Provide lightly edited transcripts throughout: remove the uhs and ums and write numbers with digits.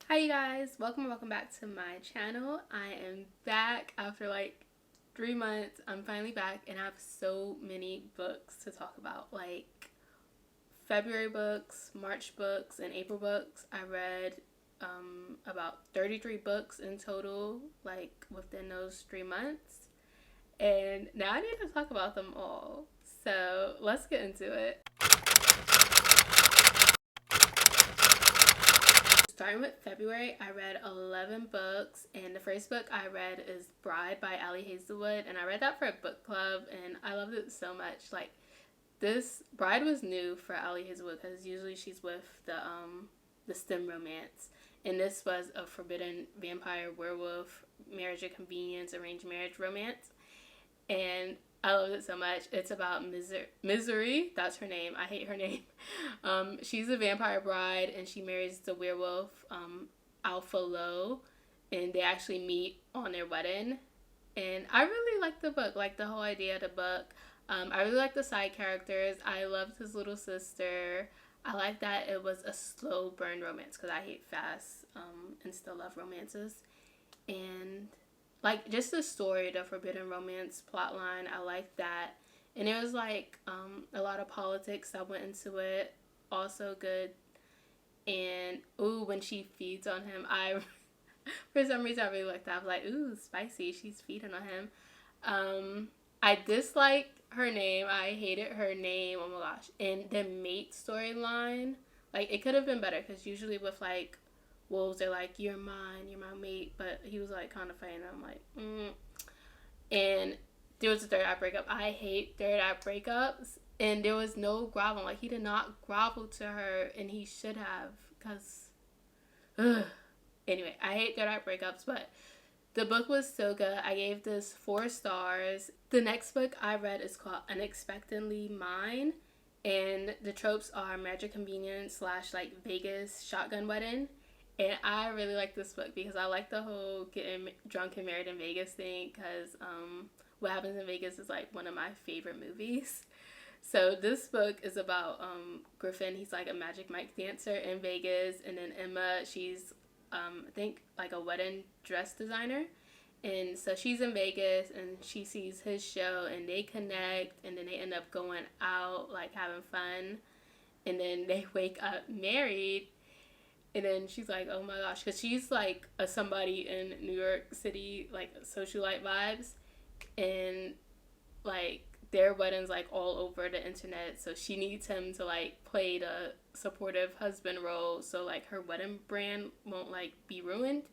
Hi you guys, welcome back to my channel. I am back after like 3 months. I'm finally back and I have so many books to talk about, like February books, March books, and April books. I read about 33 books in total, like within those 3 months, and now I need to talk about them all. So let's get into it. Starting with February, I read 11 books, and the first book I read is Bride by Ali Hazelwood, and I read that for a book club, and I loved it so much. Like, this Bride was new for Ali Hazelwood because usually she's with the STEM romance, and this was a forbidden vampire werewolf marriage of convenience arranged marriage romance, and I loved it so much. It's about Misery. That's her name. I hate her name. She's a vampire bride, and she marries the werewolf Alpha Lowe, and they actually meet on their wedding. And I really like the book, like the whole idea of the book. I really like the side characters. I loved his little sister. I like that it was a slow burn romance because I hate fast and still love romances. And like just the story, the forbidden romance plot line, I like that. And it was like a lot of politics that went into it, also good. And ooh, when she feeds on him, I for some reason I really like that. I was like, ooh, spicy, she's feeding on him. I disliked her name. I hated her name. Oh my gosh. And the mate storyline, like it could have been better because usually with like wolves, they're like, "You're mine, you're my mate," but he was like kind of funny, and I'm like, And there was a third act breakup. I hate third act breakups, and there was no groveling. Like he did not grovel to her, and he should have, because. Anyway, I hate third act breakups, but the book was so good. I gave this 4 stars. The next book I read is called Unexpectedly Mine. And the tropes are magic convenience slash like Vegas shotgun wedding. And I really like this book because I like the whole getting drunk and married in Vegas thing because What Happens in Vegas is like one of my favorite movies. So this book is about Griffin. He's like a Magic Mike dancer in Vegas, and then Emma, she's I think like a wedding dress designer, and so she's in Vegas and she sees his show and they connect, and then they end up going out like having fun, and then they wake up married. And then she's like, oh my gosh, because she's like a somebody in New York City, like socialite vibes, and like their wedding's like all over the internet, so she needs him to like play the supportive husband role so like her wedding brand won't like be ruined.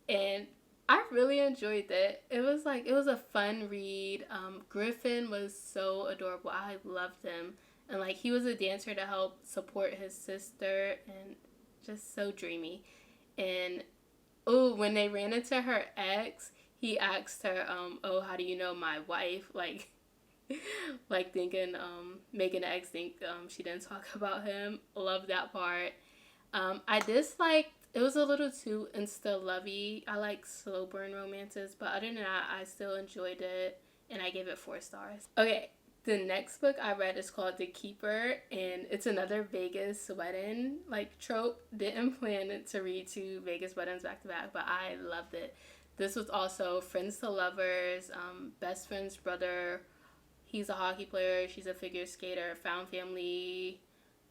And I really enjoyed it. It was a fun read. Griffin was so adorable. I loved him, and like he was a dancer to help support his sister, and just so dreamy. And oh, when they ran into her ex, he asked her, "Oh, how do you know my wife?" Like, like thinking, making the ex think she didn't talk about him. Love that part. I disliked. It was a little too insta lovey. I like slow burn romances, but other than that, I still enjoyed it, and I gave it 4 stars. Okay, the next book I read is called The Keeper, and it's another Vegas wedding like trope. Didn't plan it to read 2 Vegas weddings back to back, but I loved it. This was also friends to lovers, best friend's brother. He's a hockey player. She's a figure skater. Found family,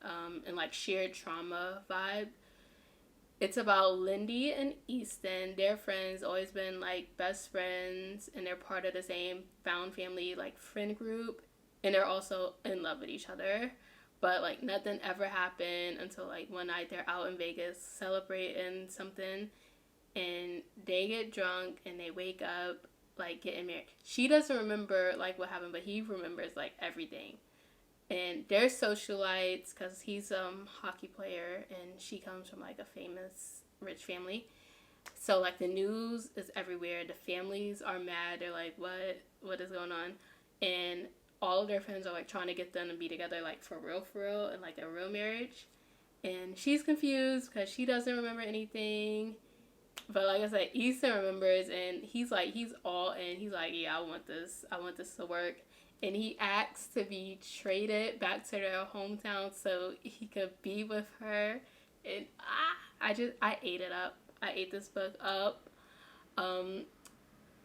and like shared trauma vibe. It's about Lindy and Easton. They're friends, always been like best friends, and they're part of the same found family like friend group, and they're also in love with each other. But like nothing ever happened until like one night they're out in Vegas celebrating something, and they get drunk and they wake up like getting married. She doesn't remember like what happened, but he remembers like everything. And they're socialites because he's a hockey player and she comes from like a famous rich family. So like the news is everywhere. The families are mad. They're like, what is going on? And all of their friends are like trying to get them to be together like for real, and like a real marriage. And she's confused because she doesn't remember anything. But like I said, Easton remembers, and he's all in. He's like, yeah, I want this to work. And he asks to be traded back to their hometown so he could be with her. And I ate it up. I ate this book up. Um,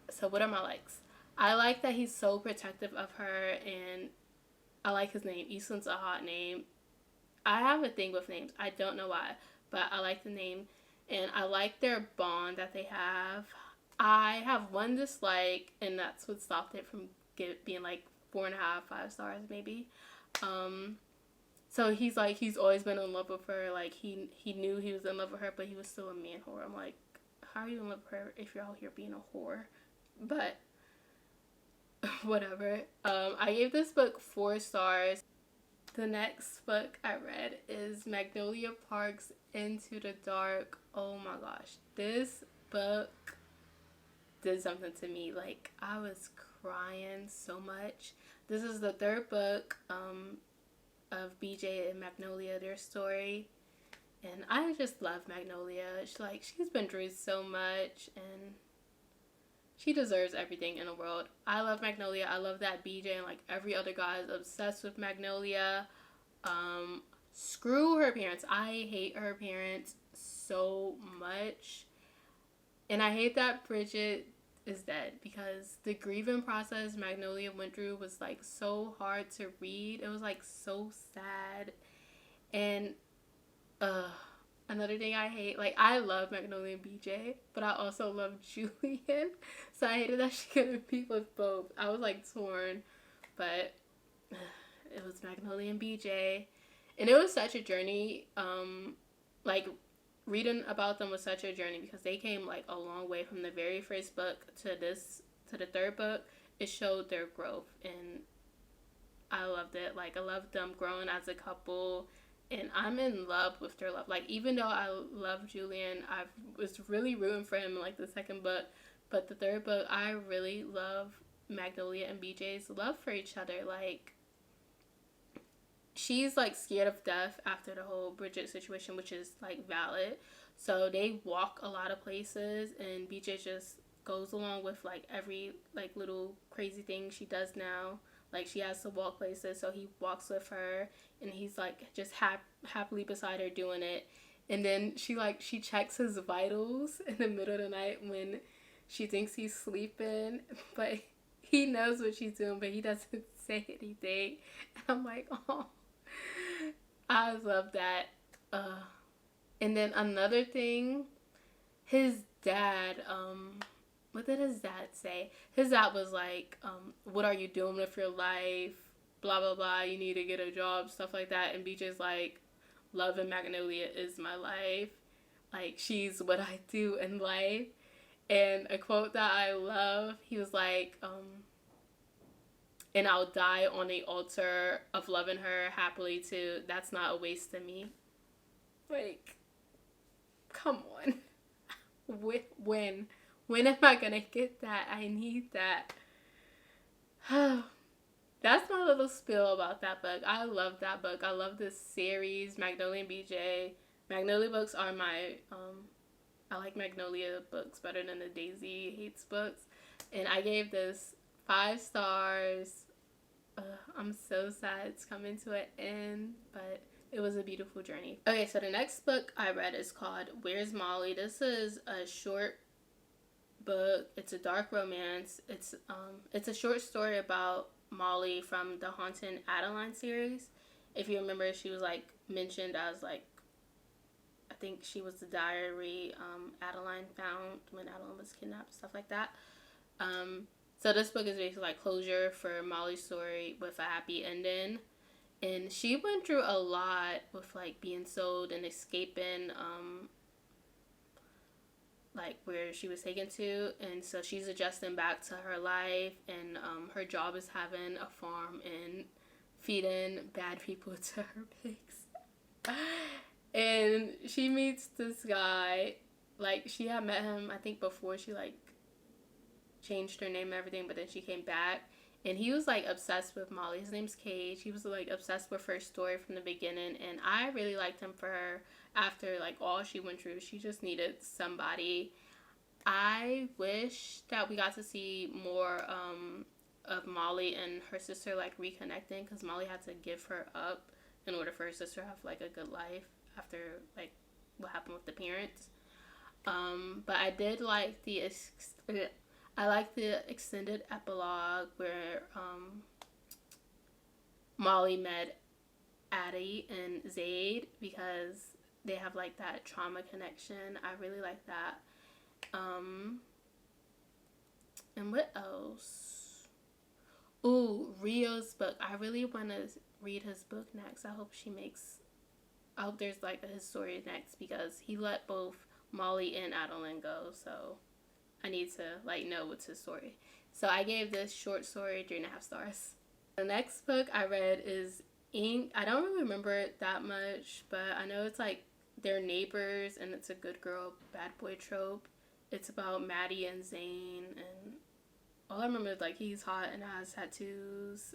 so what are my likes? I like that he's so protective of her, and I like his name. Eastland's a hot name. I have a thing with names. I don't know why, but I like the name, and I like their bond that they have. I have one dislike, and that's what stopped it from being like 4.5, 5 stars maybe. Um, so he's always been in love with her. Like he knew he was in love with her, but he was still a man whore. I'm like, how are you in love with her if you're out here being a whore? But whatever. I gave this book 4 stars. The next book I read is Magnolia Park's Into the Dark. Oh my gosh, this book did something to me. Like, I was crying so much. This is the third book of BJ and Magnolia, their story. And I just love Magnolia. She's been through so much, and she deserves everything in the world. I love Magnolia. I love that BJ and like every other guy is obsessed with Magnolia. Screw her parents. I hate her parents so much. And I hate that Bridget is dead, because the grieving process Magnolia went through was like so hard to read. It was like so sad. And another thing I hate, like, I love Magnolia and BJ, but I also love Julian. So I hated that she couldn't be with both. I was like torn, but it was Magnolia and BJ. And it was such a journey. Like, reading about them was such a journey, because they came like a long way from the very first book to the third book. It showed their growth, and I loved it. Like, I loved them growing as a couple, and I'm in love with their love. Like, even though I love Julian, I was really rooting for him in like the second book, but the third book, I really love Magnolia and BJ's love for each other. Like, she's like scared of death after the whole Bridget situation, which is like valid. So they walk a lot of places, and BJ just goes along with like every like little crazy thing she does now. Like, she has to walk places, so he walks with her, and he's like just happily beside her doing it. And then she checks his vitals in the middle of the night when she thinks he's sleeping, but he knows what she's doing, but he doesn't say anything. And I'm like, oh, I love that. And then another thing, his dad, what did his dad say? His dad was like, what are you doing with your life? Blah, blah, blah. You need to get a job, stuff like that. And BJ's like, love and Magnolia is my life. Like, she's what I do in life. And a quote that I love, he was like, and I'll die on the altar of loving her happily too. That's not a waste to me. Like, come on. When am I gonna get that? I need that. That's my little spiel about that book. I love that book. I love this series, Magnolia and BJ. Magnolia books are my, I like Magnolia books better than the Daisy Hates books. And I gave this 5 stars. I'm so sad it's coming to an end, but it was a beautiful journey. Okay, so the next book I read is called Where's Molly? This is a short book. It's a dark romance. It's a short story about Molly from the Haunted Adeline series. If you remember, she was like mentioned as like, I think she was the diary Adeline found when Adeline was kidnapped, stuff like that. So this book is basically like closure for Molly's story with a happy ending. And she went through a lot with like being sold and escaping like where she was taken to, and so she's adjusting back to her life, and her job is having a farm and feeding bad people to her pigs. And she meets this guy, like she had met him I think before she like changed her name and everything, but then she came back, and he was like obsessed with Molly. His name's Cage. He was like obsessed with her story from the beginning, and I really liked him for her. After like all she went through, she just needed somebody. I wish that we got to see more of Molly and her sister like reconnecting, because Molly had to give her up in order for her sister to have like a good life after like what happened with the parents. But I did like I like the extended epilogue where Molly met Addie and Zaid, because they have like that trauma connection. I really like that. And what else? Ooh, Rio's book. I really want to read his book next. I hope there's like his story next, because he let both Molly and Adeline go. So I need to like know what's his story. So I gave this short story 3.5 stars. The next book I read is Ink. I don't really remember it that much, but I know it's like they're neighbors and it's a good girl, bad boy trope. It's about Maddie and Zane, and all I remember is like he's hot and has tattoos.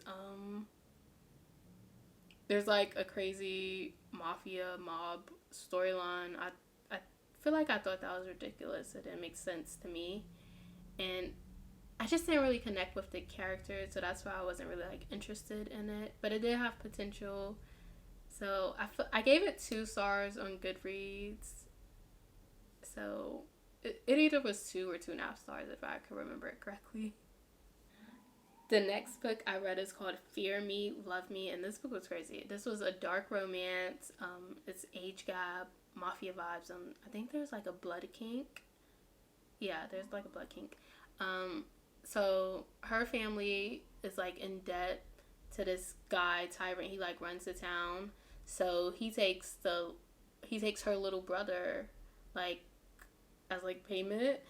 There's like a crazy mafia mob storyline. I feel like I thought that was ridiculous. It didn't make sense to me, and I just didn't really connect with the characters, so that's why I wasn't really like interested in it. But it did have potential, so I gave it 2 stars on Goodreads. So it either was 2 or 2.5 stars if I can remember it correctly. The next book I read is called Fear Me, Love Me, and this book was crazy. This was a dark romance. It's age gap, mafia vibes. I think there's like a blood kink. Yeah, there's like a blood kink. So her family is like in debt to this guy Tyrant. He like runs the town. So he takes her little brother like as like payment.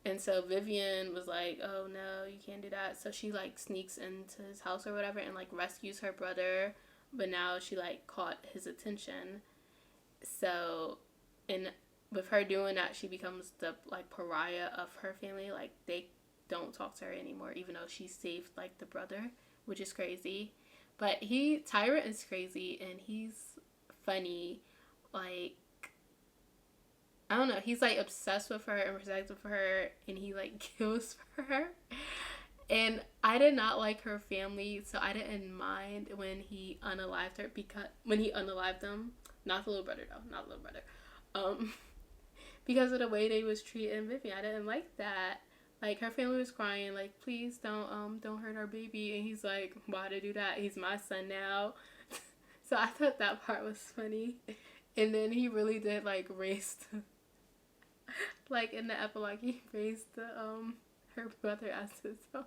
And so Vivian was like, oh no, you can't do that. So she like sneaks into his house or whatever and like rescues her brother. But now she like caught his attention. So, and with her doing that, she becomes the like pariah of her family. Like they don't talk to her anymore, even though she saved like the brother, which is crazy. But Tyrant is crazy and he's funny. Like, I don't know, he's like obsessed with her and protective of her, and he like kills for her. And I did not like her family, so I didn't mind when he unalived her, because when he unalived them, not the little brother though, not the little brother, because of the way they was treating Vivian. I didn't like that. Like her family was crying, like please don't hurt our baby, and he's like, why to do that? He's my son now. So I thought that part was funny, and then he really did like raise the, like in the epilogue, he raised the her brother as his own.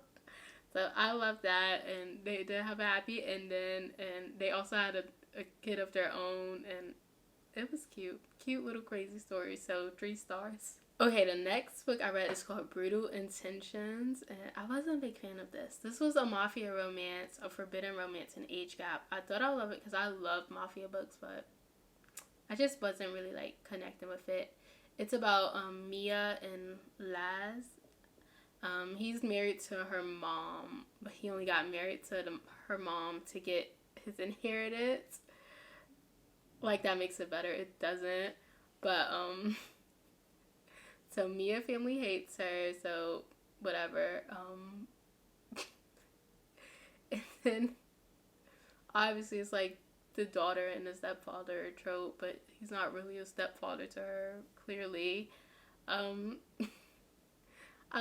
So I love that, and they did have a happy ending, and they also had a kid of their own, and it was cute little crazy story. So 3 stars. Okay, the next book I read is called Brutal Intentions, and I wasn't a big fan of this. This was a mafia romance, a forbidden romance in age gap. I thought I would love it because I love mafia books, but I just wasn't really like connecting with it. It's about Mia and Laz. He's married to her mom, but he only got married to her mom to get his inheritance. Like, that makes it better. It doesn't. But, so Mia family hates her, so whatever. And then, obviously, it's like the daughter and the stepfather trope, but he's not really a stepfather to her, clearly. I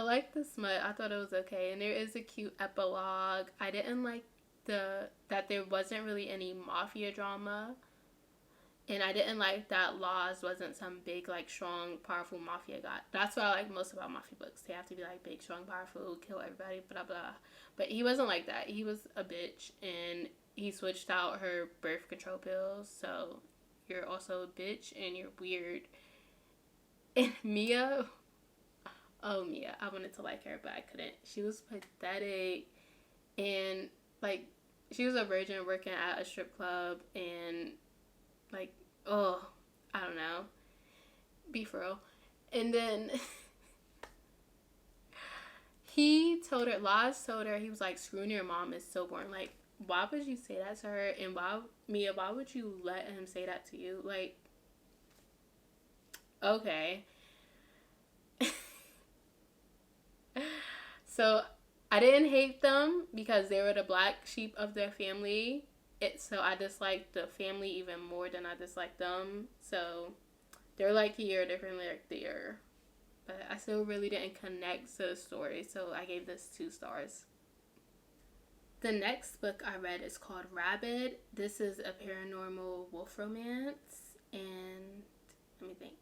like the smut. I thought it was okay, and there is a cute epilogue. I didn't like that there wasn't really any mafia drama, and I didn't like that Laz wasn't some big, like, strong, powerful mafia guy. That's what I like most about mafia books. They have to be like big, strong, powerful, kill everybody, blah blah. But he wasn't like that. He was a bitch, and he switched out her birth control pills. So you're also a bitch, and you're weird. And Mia, oh Mia, I wanted to like her, but I couldn't. She was pathetic, and like she was a virgin working at a strip club, and like, oh, I don't know, be for real. And then Laz told her, he was like, screwing your mom is so boring. Like, why would you say that to her? And why would you let him say that to you? Like, okay. So I didn't hate them because they were the black sheep of their family. So I disliked the family even more than I disliked them. So they're like here, different like there. But I still really didn't connect to the story, so I gave this 2 stars. The next book I read is called Rabid. This is a paranormal wolf romance, and let me think.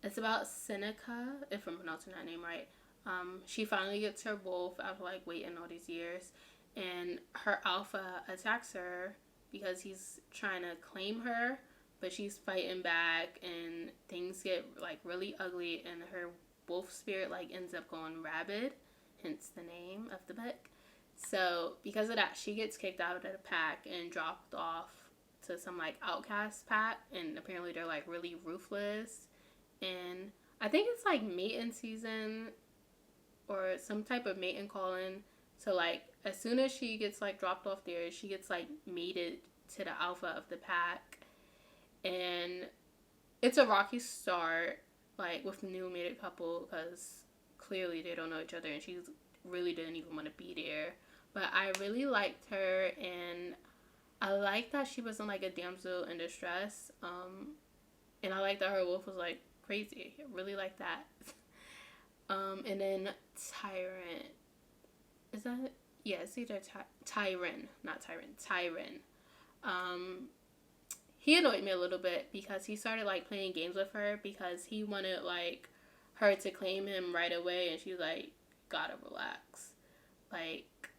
It's about Seneca, if I'm pronouncing that name right. She finally gets her wolf after like waiting all these years, and her alpha attacks her because he's trying to claim her, but she's fighting back, and things get like really ugly, and her wolf spirit like ends up going rabid, hence the name of the book. So because of that, she gets kicked out of the pack and dropped off to some like outcast pack, and apparently they're like really ruthless. And I think it's like mating season or some type of mating calling. So like as soon as she gets like dropped off there, she gets like mated to the alpha of the pack, and it's a rocky start like with the new mated couple because clearly they don't know each other, and she really didn't even want to be there. But I really liked her, and I liked that she wasn't like a damsel in distress. And I liked that her wolf was like crazy. I really like that. And then Tyrant. Is that it? Yeah, it's either Tyron, not Tyrant. Tyron. He annoyed me a little bit because he started like playing games with her because he wanted like her to claim him right away, and she's like, gotta relax. Like,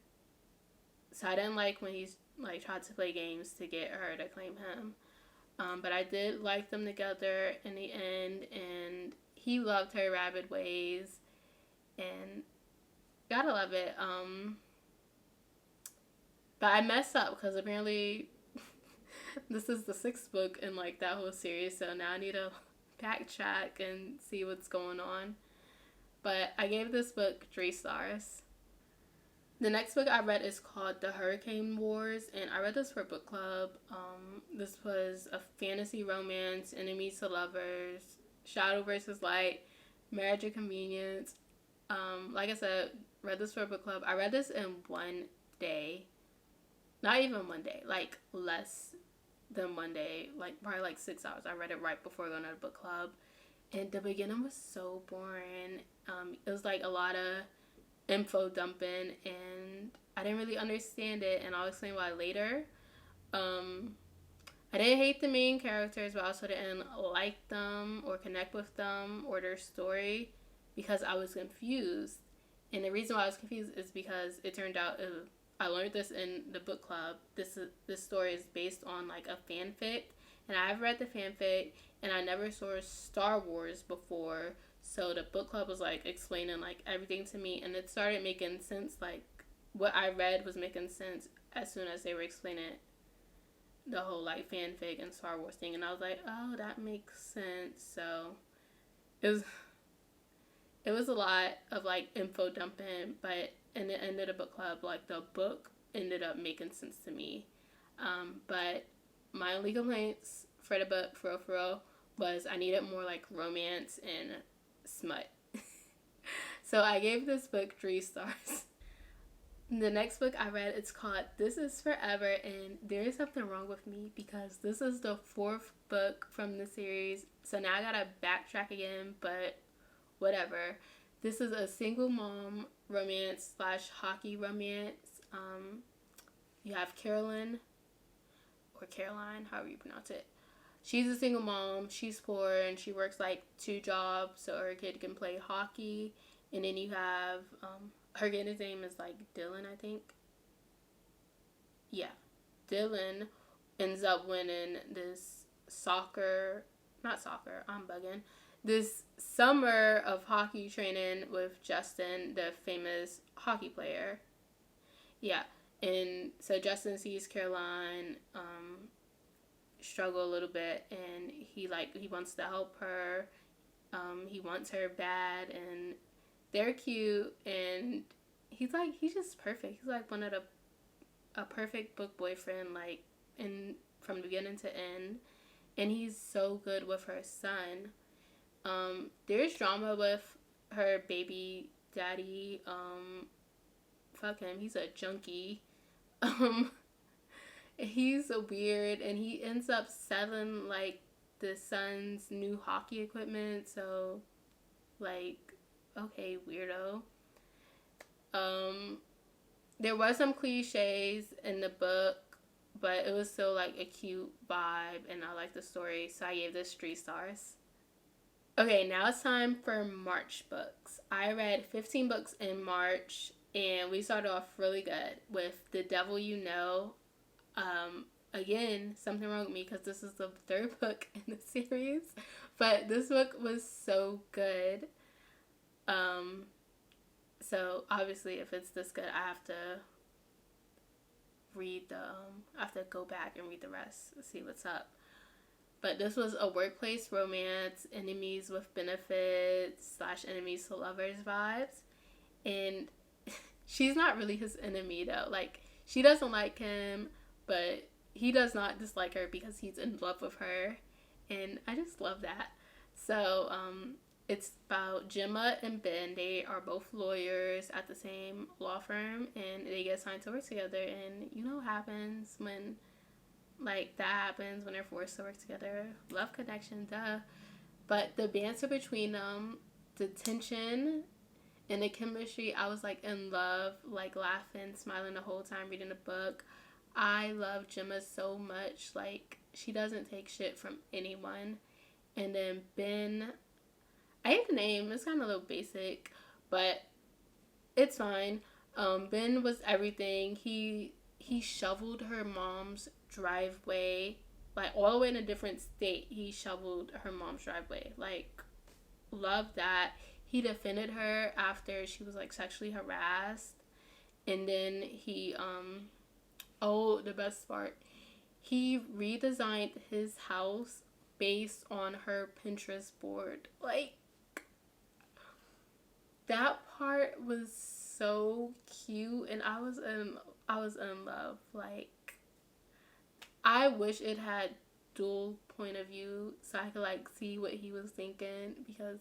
so I didn't like when he's like tried to play games to get her to claim him. But I did like them together in the end, and he loved her rabid ways, and gotta love it. But I messed up because apparently this is the 6th book in like that whole series, so now I need to backtrack and see what's going on. But I gave this book 3 stars. The next book I read is called The Hurricane Wars, and I read this for book club. This was a fantasy romance, enemies to lovers, shadow versus light, marriage and convenience. Like I said, read this for book club. I read this in one day. Not even one day, like less than one day, like probably like 6 hours. I read it right before going to the book club, and the beginning was so boring. It was like a lot of info dumping, and I didn't really understand it, and I'll explain why later. I didn't hate the main characters, but I also didn't like them or connect with them or their story because I was confused. And the reason why I was confused is because it turned out I learned this in the book club. This story is based on like a fanfic, and I've read the fanfic, and I never saw Star Wars before. So the book club was like explaining like everything to me, and it started making sense. Like what I read was making sense as soon as they were explaining the whole like fanfic and Star Wars thing, and I was like, oh, that makes sense. So it was a lot of like info dumping, but in the end of the book club, like the book ended up making sense to me. But my only complaints for the book, for real, was I needed more like romance and smut. So I gave this book 3 stars. The next book I read, it's called This Is Forever, and there is something wrong with me because this is the 4th book from the series, so now I gotta backtrack again, but whatever. This is a single mom romance / hockey romance. You have Carolyn, or Caroline, however you pronounce it. She's a single mom, she's poor, and she works like 2 jobs so her kid can play hockey. And then you have, her kid's name is like Dylan, I think. Yeah. Dylan ends up winning this this summer of hockey training with Justin, the famous hockey player. Yeah. And so Justin sees Caroline struggle a little bit, and he wants to help her. He wants her bad, and they're cute, and he's just perfect. He's like one of a perfect book boyfriend, like from beginning to end, and he's so good with her son. There's drama with her baby daddy. Fuck him. He's a junkie. He's weird, and he ends up selling like the son's new hockey equipment. So, like, okay, weirdo. There was some cliches in the book, but it was still like a cute vibe, and I like the story, so I gave this 3 stars. Okay, now it's time for March books. I read 15 books in March, and we started off really good with The Devil You Know. Again, something wrong with me because this is the 3rd book in the series, but this book was so good. So obviously, if it's this good, I have to I have to go back and read the rest, see what's up. But this was a workplace romance, enemies with benefits / enemies to lovers vibes. And she's not really his enemy though. Like, she doesn't like him, but he does not dislike her because he's in love with her. And I just love that. So, it's about Gemma and Ben. They are both lawyers at the same law firm, and they get assigned to work together. And you know what happens when, like, that happens when they're forced to work together. Love connection, duh. But the banter between them, the tension and the chemistry, I was, like, in love, like, laughing, smiling the whole time reading the book. I love Gemma so much. Like, she doesn't take shit from anyone. And then Ben, I hate the name. It's kind of a little basic, but it's fine. Ben was everything. He shoveled her mom's driveway, like all the way in a different state. He shoveled her mom's driveway. Like, love that. He defended her after she was like sexually harassed, and then he the best part, he redesigned his house based on her Pinterest board. Like, that part was so cute, and I was in love. Like, I wish it had dual point of view so I could like see what he was thinking, because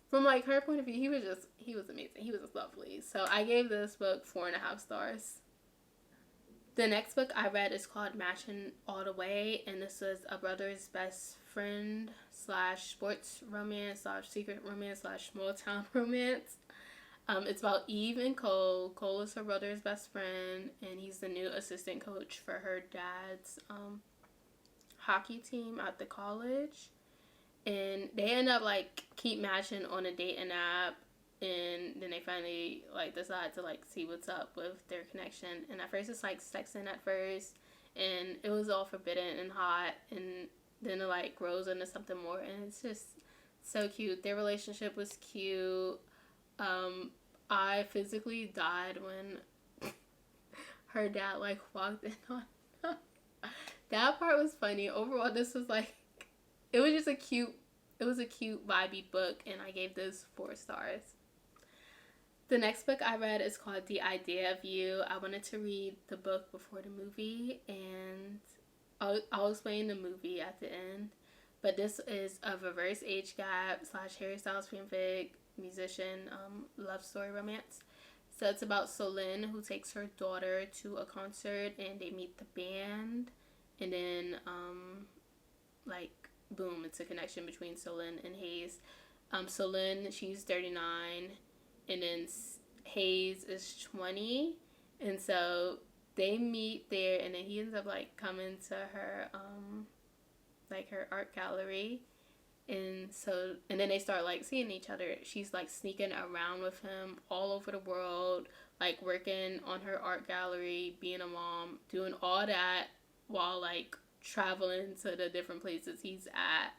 from like her point of view, he was amazing. He was lovely. So I gave this book 4.5 stars. The next book I read is called Matching All the Way, and this was a brother's best friend / sports romance / secret romance / small town romance. It's about Eve and Cole. Cole is her brother's best friend, and he's the new assistant coach for her dad's hockey team at the college. And they end up like keep matching on a dating app, and then they finally like decide to like see what's up with their connection. And at first it's like sexting at first, and it was all forbidden and hot, and then it like grows into something more, and it's just so cute. Their relationship was cute. I physically died when her dad like walked in on her. That part was funny. Overall, this was like, it was a cute vibey book, and I gave this 4 stars. The next book I read is called The Idea of You. I wanted to read the book before the movie, and I'll explain the movie at the end. But this is a reverse age gap / Harry Styles fanfic, musician, love story romance. So it's about Solène, who takes her daughter to a concert, and they meet the band, and then like boom, it's a connection between Solène and Hayes. Solène, she's 39, and then Hayes is 20, and so they meet there, and then he ends up like coming to her like her art gallery, and then they start like seeing each other. She's like sneaking around with him all over the world, like working on her art gallery, being a mom, doing all that while like traveling to the different places he's at.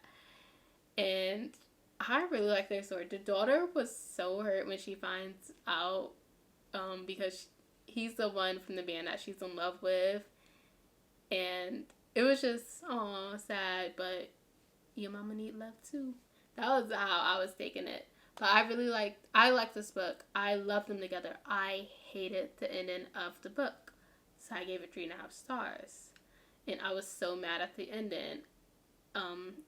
And I really like their story. The daughter was so hurt when she finds out, because he's the one from the band that she's in love with, and it was just sad, but your mama need love too. That was how I was taking it. But I liked this book. I loved them together. I hated the ending of the book, so I gave it 3.5 stars. And I was so mad at the ending.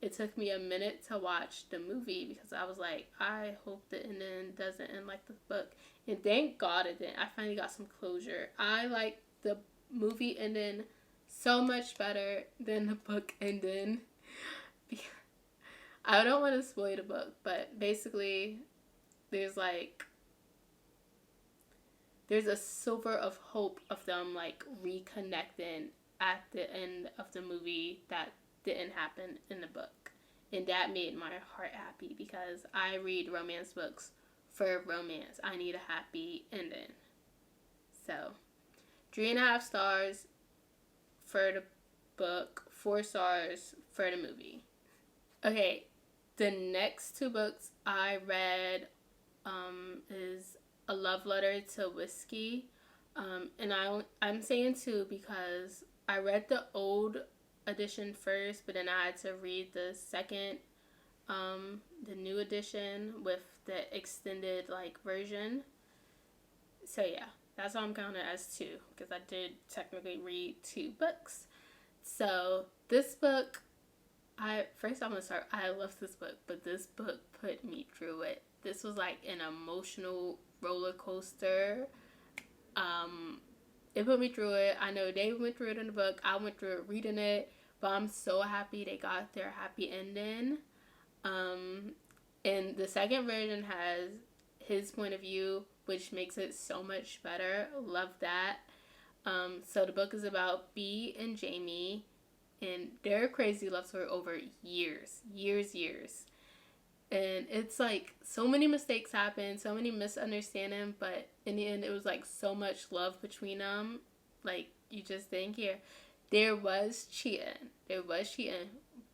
It took me a minute to watch the movie because I was like, I hope the ending doesn't end like the book. And thank God it didn't. I finally got some closure. I like the movie ending so much better than the book ending, because I don't want to spoil the book, but basically, there's like there's a silver of hope of them like reconnecting at the end of the movie that didn't happen in the book. And that made my heart happy because I read romance books for romance. I need a happy ending. So, 3.5 stars for the book, 4 stars for the movie. Okay, the next 2 books I read is A Love Letter to Whiskey. And I'm saying 2 because I read the old edition first, but then I had to read the second, the new edition with the extended like version. So yeah, that's why I'm counting as 2 because I did technically read 2 books. So this book, I'm gonna start. I love this book, but this book put me through it. This was like an emotional roller coaster. It put me through it. I know they went through it in the book. I went through it reading it, but I'm so happy they got their happy ending. And the second version has his point of view, which makes it so much better. Love that. So the book is about Bea and Jamie and their crazy love story over years. And it's like so many mistakes happen, so many misunderstandings, but in the end it was like so much love between them. Like you just didn't care. There was cheating,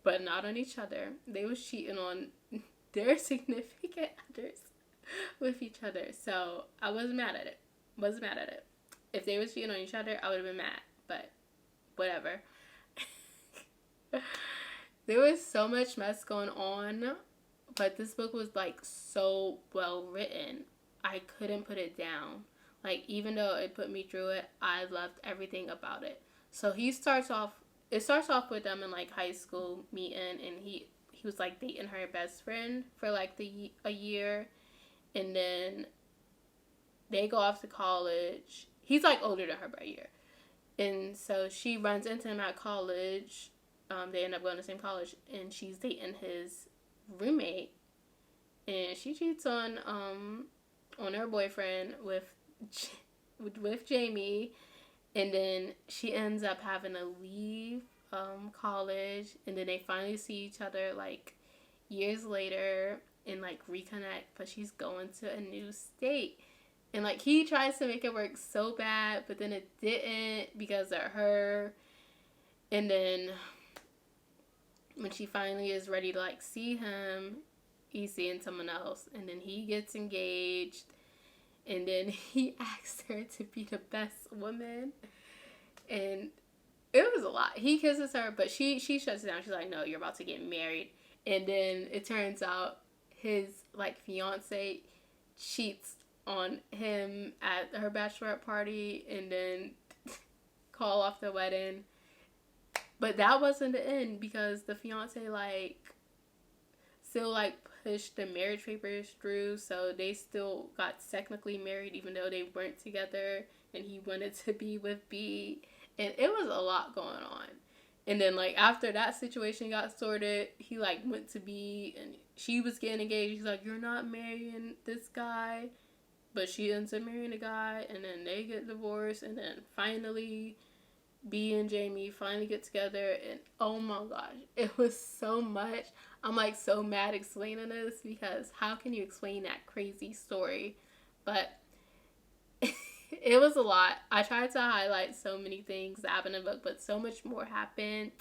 but not on each other. They was cheating on their significant others with each other. So I wasn't mad at it. If they was cheating on each other, I would have been mad. But whatever. There was so much mess going on, but this book was like so well written. I couldn't put it down. Like even though it put me through it, I loved everything about it. So it starts off with them in like high school meeting, and he was like dating her best friend for like a year, and then they go off to college. He's like older than her by a year, and so she runs into him at college. They end up going to the same college, and she's dating his roommate, and she cheats on her boyfriend with Jamie, and then she ends up having to leave college, and then they finally see each other like years later and like reconnect, but she's going to a new state. And like he tries to make it work so bad, but then it didn't because of her. And then when she finally is ready to like see him, he's seeing someone else, and then he gets engaged, and then he asks her to be the best woman, and it was a lot. He kisses her, but she shuts it down. She's like, no, you're about to get married. And then it turns out his like fiance cheats on him at her bachelorette party, and then call off the wedding. But that wasn't the end, because the fiance like still like pushed the marriage papers through, so they still got technically married even though they weren't together, and he wanted to be with Bea, and it was a lot going on. And then like after that situation got sorted, he like went to Bea, and she was getting engaged. He's like, you're not marrying this guy, but she ends up marrying a guy, and then they get divorced, and then finally Bea and Jamie finally get together, and oh my gosh, it was so much. I'm like so mad explaining this because how can you explain that crazy story? But it was a lot. I tried to highlight so many things that happened in the book, but so much more happened.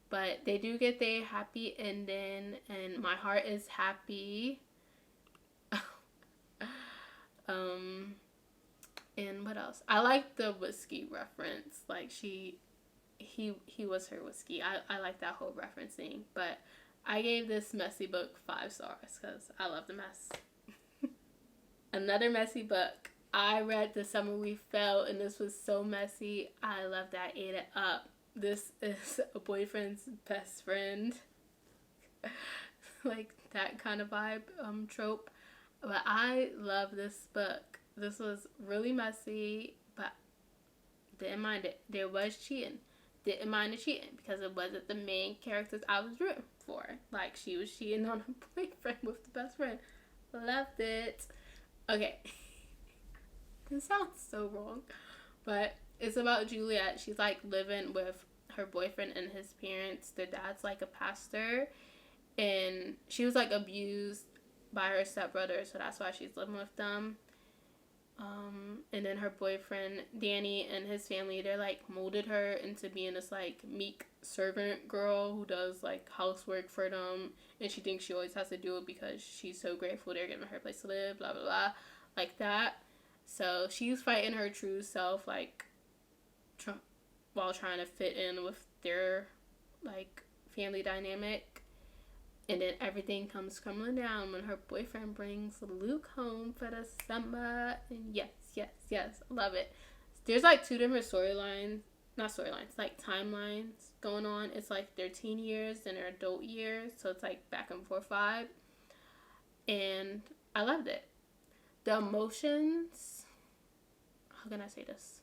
But they do get their happy ending, and my heart is happy. And what else? I like the whiskey reference. Like he was her whiskey. I like that whole referencing. But I gave this messy book 5 stars because I love the mess. Another messy book. I read The Summer We Fell, and this was so messy. I love that. I ate it up. This is a boyfriend's best friend. Like that kind of vibe trope. But I love this book. This was really messy, but didn't mind it. There was cheating. didn't mind the cheating because it wasn't the main characters I was rooting for. Like, she was cheating on her boyfriend with the best friend. Loved it. Okay. This sounds so wrong. But it's about Juliet. She's like living with her boyfriend and his parents. Their dad's like a pastor. And she was like abused by her stepbrother, so that's why she's living with them. And then her boyfriend Danny and his family, they're like molded her into being this like meek servant girl who does like housework for them, and she thinks she always has to do it because she's so grateful they're giving her a place to live, blah blah blah, like that. So she's fighting her true self, like while trying to fit in with their like family dynamic. And then everything comes crumbling down when her boyfriend brings Luke home for the summer. And yes, love it. There's like two different like timelines going on. It's like their teen years and their adult years. So it's like back and forth vibe. And I loved it. The emotions, how can I say this?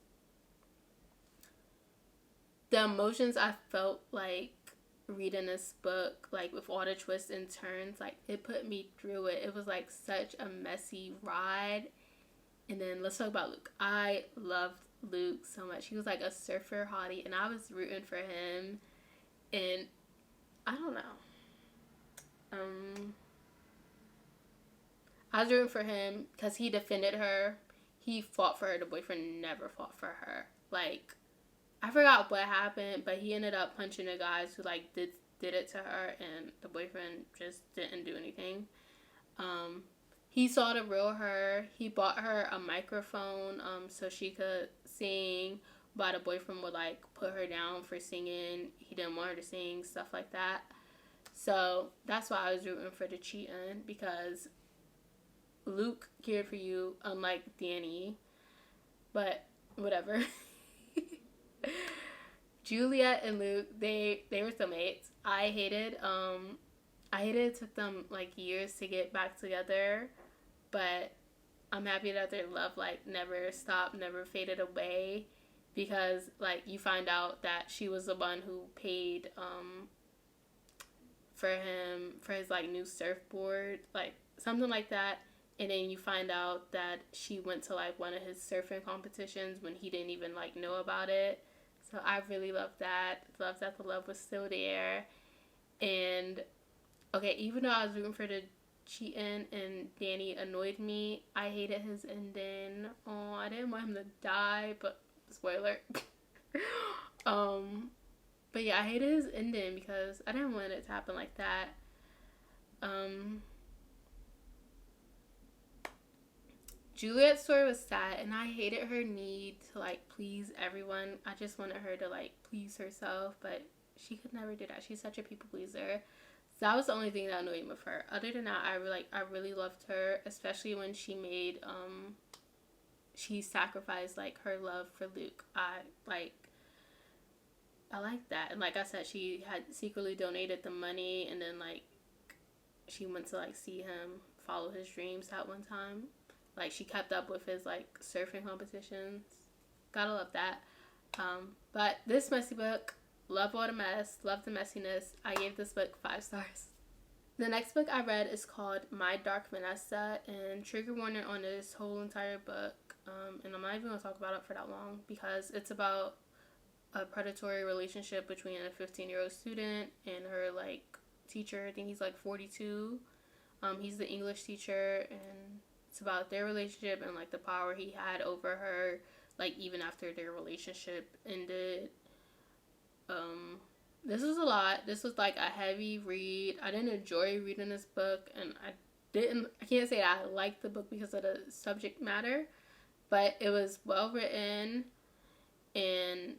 The emotions I felt like reading this book, like with all the twists and turns, like it put me through it. It was like such a messy ride. And then let's talk about Luke. I loved Luke so much. He was like a surfer hottie, and I was rooting for him. And I don't know. I was rooting for him because he defended her. He fought for her. The boyfriend never fought for her. Like, I forgot what happened, but he ended up punching the guys who like did it to her, and the boyfriend just didn't do anything. He saw the real her. He bought her a microphone so she could sing, but the boyfriend would like put her down for singing. He didn't want her to sing, stuff like that. So that's why I was rooting for the cheating, because Luke cared for you, unlike Danny. But whatever. Juliet and Luke, they were soulmates. I hated it took them like years to get back together, but I'm happy that their love like never stopped, never faded away, because like you find out that she was the one who paid for him for his like new surfboard, like something like that. And then you find out that she went to like one of his surfing competitions when he didn't even like know about it. So I really loved that. Loved that the love was still there. And okay, even though I was rooting for the cheating and Danny annoyed me, I hated his ending. Oh, I didn't want him to die, but spoiler. But yeah, I hated his ending because I didn't want it to happen like that. Juliet's story was sad, and I hated her need to like please everyone. I just wanted her to like please herself, but she could never do that. She's such a people pleaser. So that was the only thing that annoyed me with her. Other than that, I really loved her, especially when she made she sacrificed like her love for Luke. I like that. And like I said, she had secretly donated the money, and then like she went to like see him follow his dreams that one time. Like, she kept up with his, like, surfing competitions. Gotta love that. But this messy book, love all the mess, love the messiness. I gave this book 5 stars. The next book I read is called My Dark Vanessa, and trigger warning on this whole entire book. And I'm not even going to talk about it for that long because it's about a predatory relationship between a 15-year-old student and her, like, teacher. I think he's, like, 42. He's the English teacher, and it's about their relationship and like the power he had over her, like even after their relationship ended. This was a lot. This was like a heavy read. I didn't enjoy reading this book, and I can't say I liked the book because of the subject matter, but it was well written, and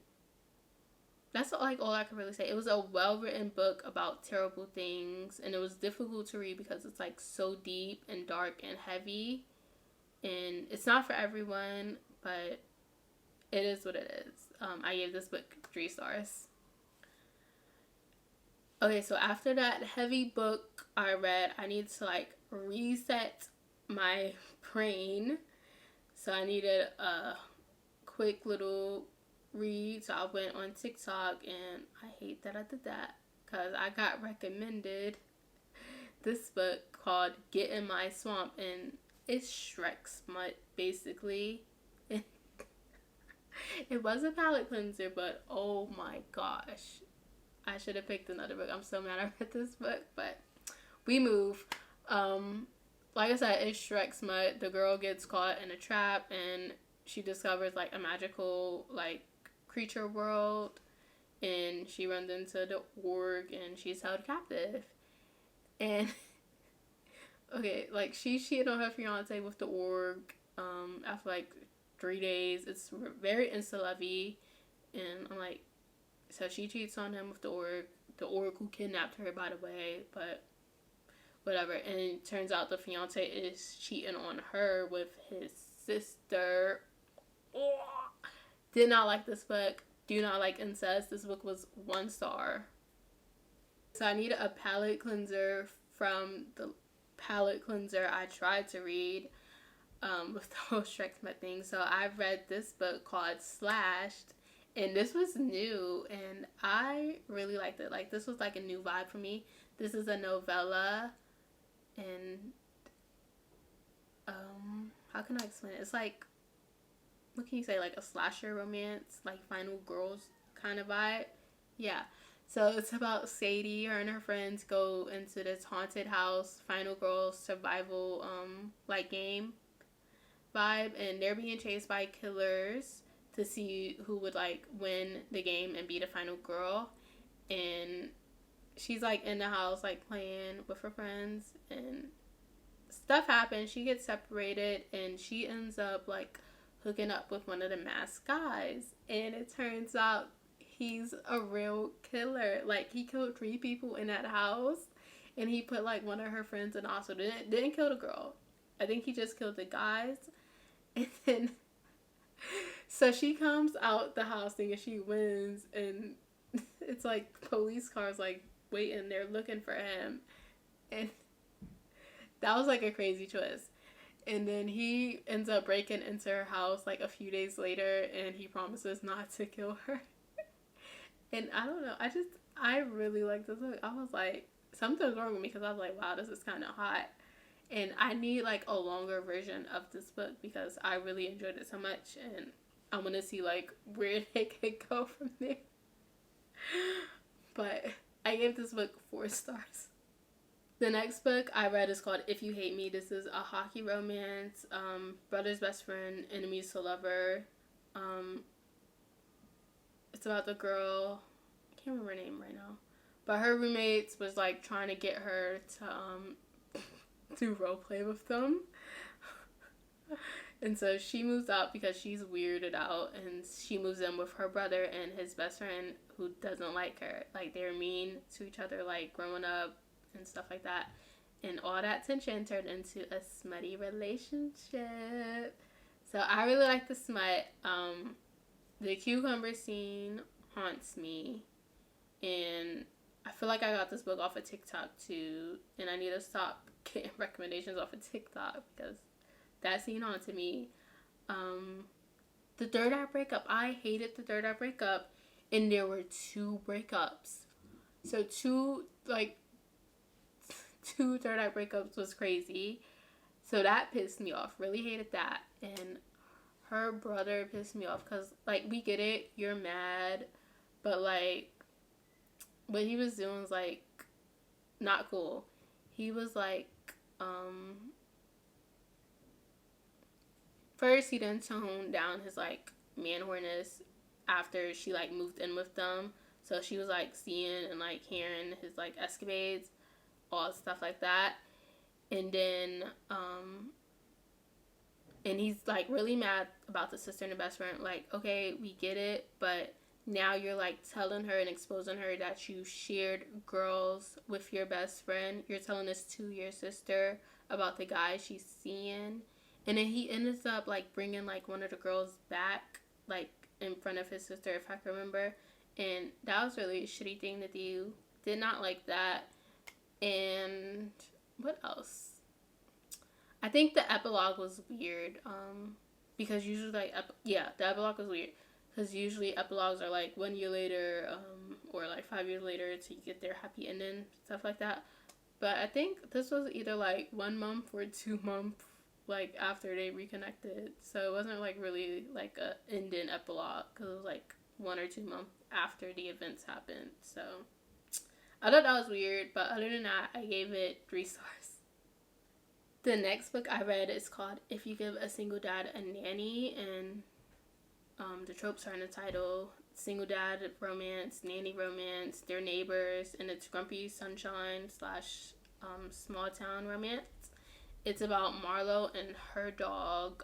that's like all I can really say. It was a well written book about terrible things, and it was difficult to read because it's like so deep and dark and heavy, and it's not for everyone, but it is what it is. I gave this book 3 stars. Okay, so after that heavy book I read, I needed to like reset my brain, so I needed a quick little read, so I went on TikTok, and I hate that I did that because I got recommended this book called Get in My Swamp, and it's Shrek smut basically. It was a palate cleanser, but oh my gosh, I should have picked another book. I'm so mad I read this book, but we move. Um, like I said, it's Shrek smut. The girl gets caught in a trap, and she discovers like a magical like creature world, and she runs into the org, and she's held captive. And okay, like she cheated on her fiance with the org. After like 3 days, it's very insta lovey, and I'm like, so she cheats on him with the org who kidnapped her, by the way, but whatever. And it turns out the fiance is cheating on her with his sister. Oh, did not like this book. Do not like incest. This book was 1 star. So I need a palate cleanser from the palate cleanser I tried to read with the whole Shrek Smut thing. So I read this book called Slashed, and this was new, and I really liked it. Like, this was like a new vibe for me. This is a novella, and how can I explain it? It's like, what can you say, like a slasher romance, like Final Girls kind of vibe. Yeah. So it's about Sadie. Her and her friends go into this haunted house, Final Girls survival like game vibe, and they're being chased by killers to see who would like win the game and be the final girl. And she's like in the house like playing with her friends, and stuff happens. She gets separated, and she ends up like hooking up with one of the masked guys, and it turns out he's a real killer. Like, he killed 3 people in that house, and he put like one of her friends in the hospital. Didn't kill the girl. I think he just killed the guys. And then so she comes out the house thinking she wins, and it's like police cars like waiting there looking for him, and that was like a crazy twist. And then he ends up breaking into her house like a few days later, and he promises not to kill her. And I don't know, I really like this book. I was like, something's wrong with me, because I was like, wow, this is kind of hot. And I need like a longer version of this book because I really enjoyed it so much, and I want to see like where they could go from there. But I gave this book 4 stars. The next book I read is called If You Hate Me. This is a hockey romance, brother's best friend, enemies to lover. It's about the girl, I can't remember her name right now, but her roommates was like trying to get her to do role play with them. And so she moves out because she's weirded out, and she moves in with her brother and his best friend who doesn't like her. Like, they're mean to each other, like growing up and stuff like that. And all that tension turned into a smutty relationship. So I really like the smut. The cucumber scene haunts me, and I feel like I got this book off of TikTok too, and I need to stop getting recommendations off of TikTok because that scene haunted me. The third act breakup, I hated the third act breakup, and there were 2 breakups. So two third act breakups was crazy. So that pissed me off. Really hated that. And her brother pissed me off because, like, we get it, you're mad, but like what he was doing was like not cool. He was like, first he didn't tone down his like man-horness after she like moved in with them. So she was like seeing and like hearing his like escapades, all stuff like that. And then and he's like really mad about the sister and the best friend. Like, okay, we get it, but now you're like telling her and exposing her that you shared girls with your best friend. You're telling this to your sister about the guy she's seeing. And then he ends up like bringing like one of the girls back, like in front of his sister, if I can remember. And that was really a shitty thing to do. Did not like that. And what else? I think the epilogue was weird. Because usually like the epilogue was weird because usually epilogues are like 1 year later, or like 5 years later to get their happy ending, stuff like that. But I think this was either like 1 month or 2 months like after they reconnected, so it wasn't like really like a ending epilogue because it was like 1 or 2 months after the events happened. So I thought that was weird, but other than that, I gave it 3 stars. The next book I read is called If You Give a Single Dad a Nanny, and the tropes are in the title: single dad romance, nanny romance, they're neighbors, and it's grumpy sunshine slash small town romance. It's about Marlo and her dog.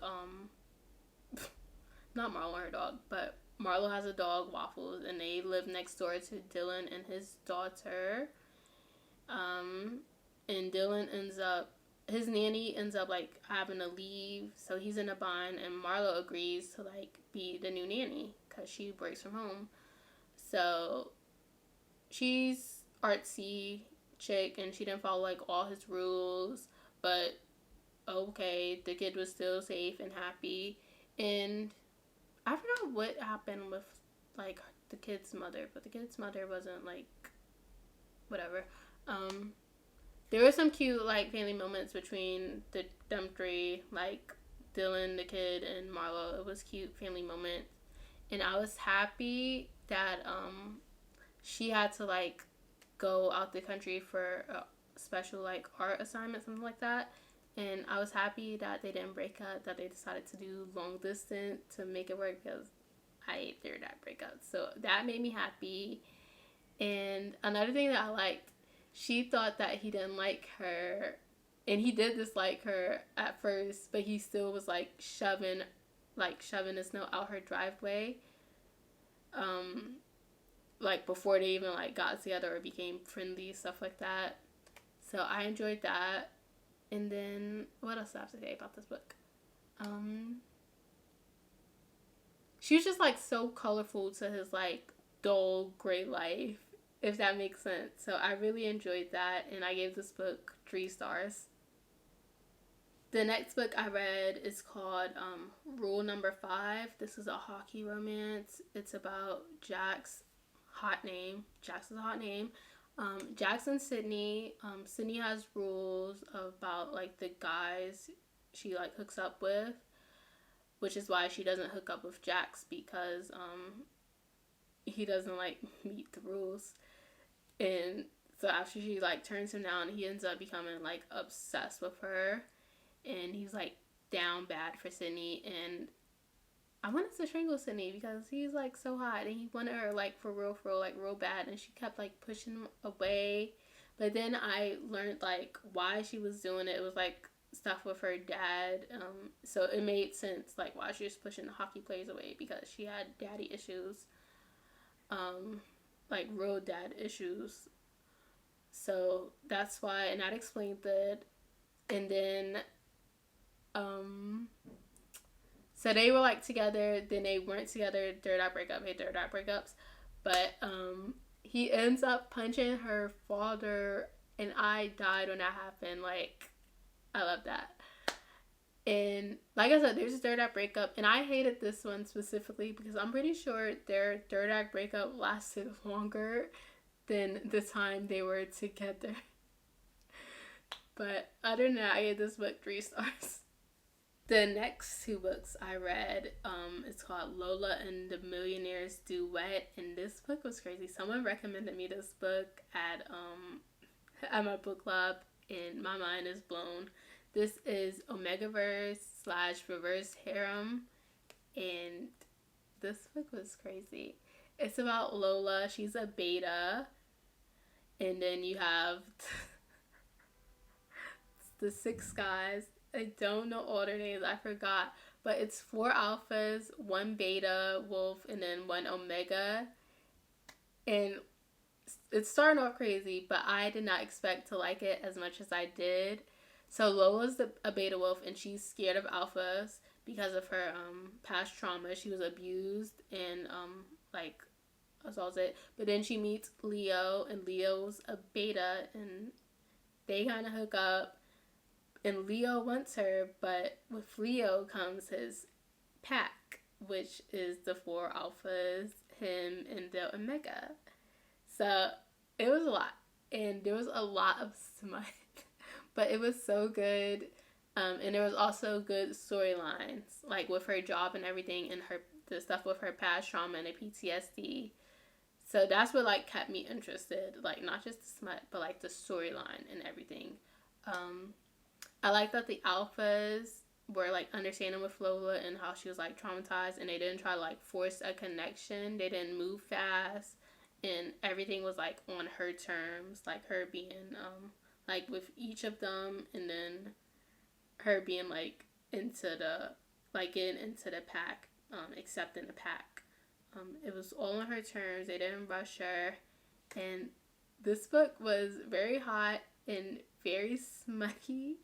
Not Marlo and her dog, but Marlo has a dog, Waffles, and they live next door to Dylan and his daughter. And Dylan his nanny ends up like having to leave, so he's in a bind, and Marlo agrees to like be the new nanny because she works from home. So she's artsy chick, and she didn't follow like all his rules, but okay, the kid was still safe and happy. And I forgot what happened with like the kid's mother, but the kid's mother wasn't like whatever. There were some cute like family moments between them three, like Dylan, the kid, and Marlo. It was cute family moments, and I was happy that she had to like go out the country for a special like art assignment, something like that. And I was happy that they didn't break up, that they decided to do long distance to make it work, because I hate their dad breakups. So that made me happy. And another thing that I liked, she thought that he didn't like her, and he did dislike her at first, but he still was like shoving his note out her driveway, like before they even like got together or became friendly, stuff like that. So I enjoyed that. And then what else do I have to say about this book? She was just like so colorful to his like dull gray life, if that makes sense. So I really enjoyed that, and I gave this book 3 stars. The next book I read is called Rule Number 5. This is a hockey romance. It's about Jack's hot name. Jax is a hot name. Jax and Sydney. Sydney has rules about like the guys she like hooks up with, which is why she doesn't hook up with Jax, because he doesn't like meet the rules. And so after she like turns him down, he ends up becoming like obsessed with her, and he's like down bad for Sydney. And I wanted to strangle Sydney because he's like so hot, and he wanted her like for real, like real bad, and she kept like pushing him away. But then I learned like why she was doing it. It was like stuff with her dad, so it made sense like why she was pushing the hockey players away, because she had daddy issues, like real dad issues. So that's why, and that explained it. And then so they were like together, then they weren't together, third act breakup, hey, third act breakups. But he ends up punching her father, and I died when that happened. Like, I love that. And like I said, there's a third act breakup, and I hated this one specifically because I'm pretty sure their third act breakup lasted longer than the time they were together. But other than that, I gave this book 3 stars. The next 2 books I read, it's called Lola and the Millionaire's Duet, and this book was crazy. Someone recommended me this book at my book club, and my mind is blown. This is Omegaverse / Reverse Harem, and this book was crazy. It's about Lola. She's a beta, and then you have the 6 guys. I don't know all their names, I forgot. But it's 4 alphas, 1 beta wolf, and then 1 omega. And it's starting off crazy, but I did not expect to like it as much as I did. So Lola's a beta wolf, and she's scared of alphas because of her past trauma. She was abused and like assaulted. But then she meets Leo, and Leo's a beta, and they kind of hook up. And Leo wants her, but with Leo comes his pack. which is the four alphas, him, Endo, and Mega. So it was a lot, and there was a lot of smut, but it was so good. And there was also good storylines, like with her job and everything, and the stuff with her past trauma and the PTSD. So that's what like kept me interested, like not just the smut, but like the storyline and everything. Um, I like that the alphas were like understanding with Lola and how she was like traumatized, and they didn't try to like force a connection. They didn't move fast, and everything was like on her terms, like her being like with each of them, and then her being like into the like getting into the pack, accepting the pack. It was all on her terms. They didn't rush her, and this book was very hot and very smutty,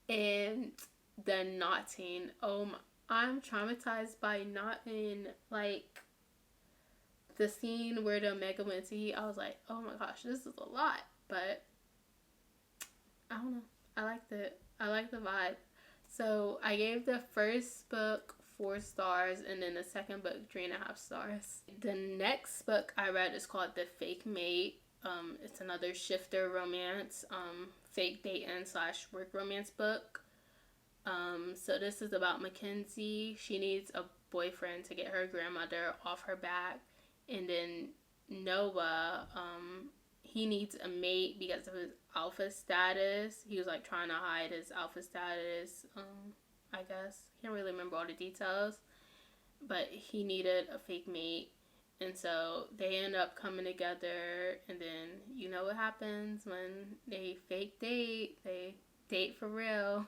and the knotting. Oh my, I'm traumatized by knotting. Like the scene where the Omega went to eat, I was like, oh my gosh, this is a lot. But I don't know. I liked it. I liked the vibe. So I gave the first book 4 stars, and then the second book 3.5 stars. The next book I read is called The Fake Mate. It's another shifter romance, fake dating / work romance book. So this is about Mackenzie. She needs a boyfriend to get her grandmother off her back, and then Noah, he needs a mate because of his alpha status. He was like trying to hide his alpha status. I guess can't really remember all the details, but he needed a fake mate, and so they end up coming together. And then you know what happens when they fake date? They date for real.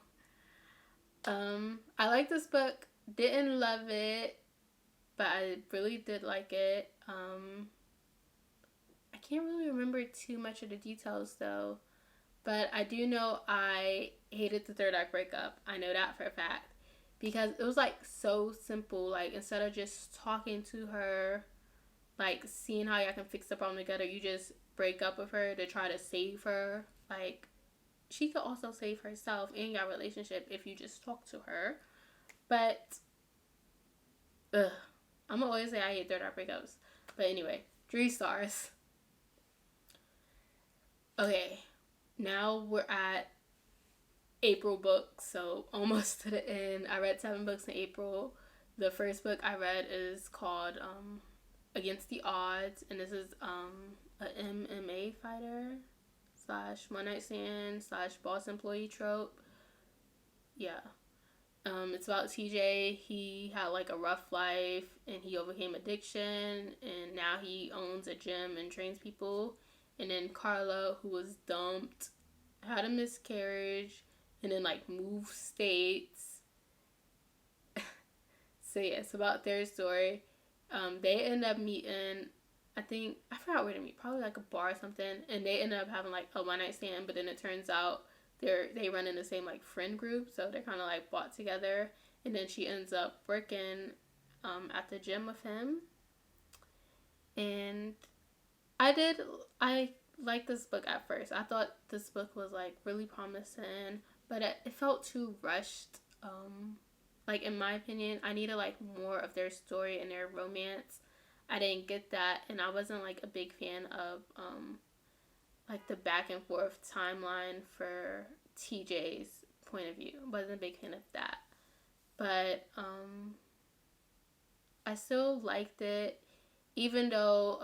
I like this book. Didn't love it, but I really did like it. I can't really remember too much of the details though, but I do know I hated the third act breakup. I know that for a fact because it was like so simple. Like instead of just talking to her, like seeing how y'all can fix the problem together, you just break up with her to try to save her. Like she could also save herself in your relationship if you just talk to her. But ugh, I'm gonna always say I hate third act breakups. But anyway, 3 stars. Okay, now we're at April books, so almost to the end. I read 7 books in April. The first book I read is called Against the Odds, and this is a MMA fighter / one night stand / boss employee trope. Yeah. It's about TJ. He had like a rough life and he overcame addiction, and now he owns a gym and trains people. And then Carla, who was dumped, had a miscarriage, and then like moved states. So yeah, it's about their story. They end up meeting. I forgot where to meet. Probably like a bar or something. And they end up having like a one night stand. But then it turns out they run in the same like friend group, so they're kind of like bought together. And then she ends up working at the gym with him. And I liked this book at first. I thought this book was like really promising, but it felt too rushed. Like in my opinion, I needed like more of their story and their romance. I didn't get that, and I wasn't like a big fan of like the back and forth timeline for TJ's point of view. Wasn't a big fan of that, but I still liked it, even though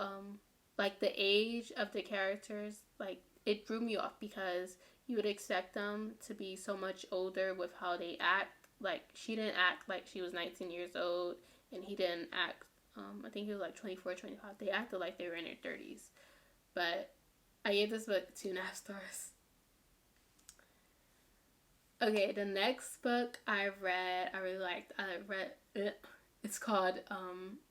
like the age of the characters, like it drew me off because you would expect them to be so much older with how they act. Like she didn't act like she was 19 years old, and he didn't act. I think he was like 24, 25. They acted like they were in their 30s. But I gave this book 2.5 stars. Okay, the next book I read, I really liked. I read it. It's called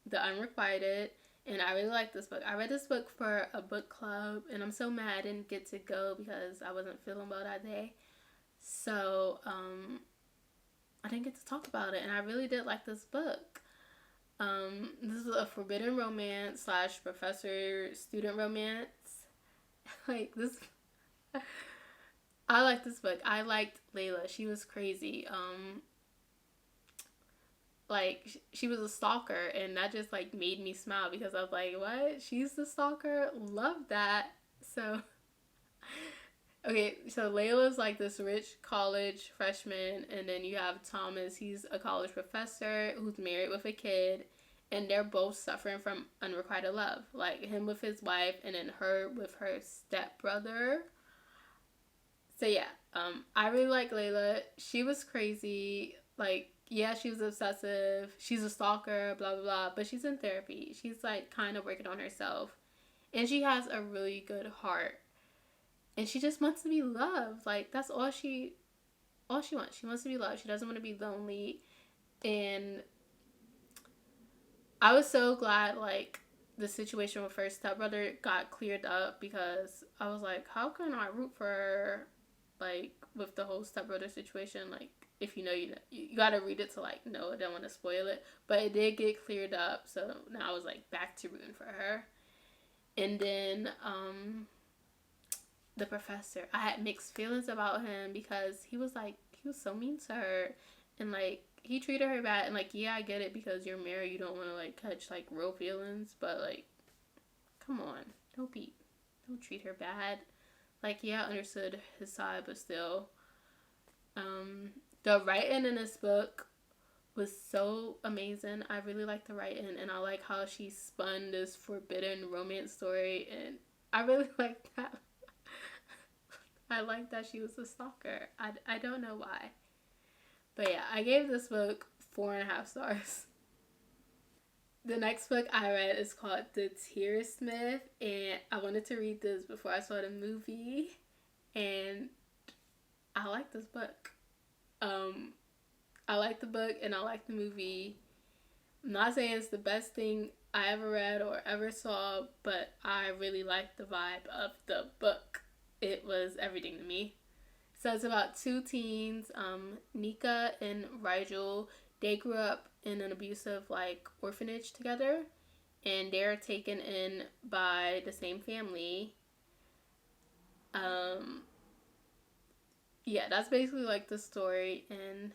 The Unrequited, and I really like this book. I read this book for a book club, and I'm so mad I didn't get to go because I wasn't feeling well that day. So I didn't get to talk about it, and I really did like this book. This is a forbidden romance / professor student romance. Like this, I like this book. I liked Layla. She was crazy. like she was a stalker, and that just like made me smile because I was like, what? She's the stalker? Love that. So okay, so Layla's like this rich college freshman, and then you have Thomas. He's a college professor who's married with a kid, and they're both suffering from unrequited love. Like him with his wife, and then her with her stepbrother. So yeah, I really like Layla. She was crazy. Like, yeah, she was obsessive. She's a stalker, blah blah blah. But she's in therapy. She's like kind of working on herself, and she has a really good heart. And she just wants to be loved. Like that's all she wants. She wants to be loved. She doesn't want to be lonely. And I was so glad like the situation with her stepbrother got cleared up, because I was like, how can I root for her, like with the whole stepbrother situation? Like if you know, you gotta read it to like know. I don't want to spoil it, but it did get cleared up. So now I was like back to rooting for her. And then the professor, I had mixed feelings about him because he was so mean to her, and like he treated her bad. And like, yeah, I get it, because you're married, you don't want to like catch like real feelings, but like, come on, don't treat her bad. Like, yeah, I understood his side, but still, the writing in this book was so amazing. I really like the writing, and I like how she spun this forbidden romance story, and I really like that. I like that she was a stalker. I don't know why. But yeah, I gave this book 4.5 stars. The next book I read is called The Tearsmith, and I wanted to read this before I saw the movie, and I like this book. I like the book and I like the movie. I'm not saying it's the best thing I ever read or ever saw, but I really liked the vibe of the book. It was everything to me. So it's about two teens, Nika and Rigel. They grew up in an abusive like orphanage together, and they're taken in by the same family. Um, yeah, that's basically like the story, and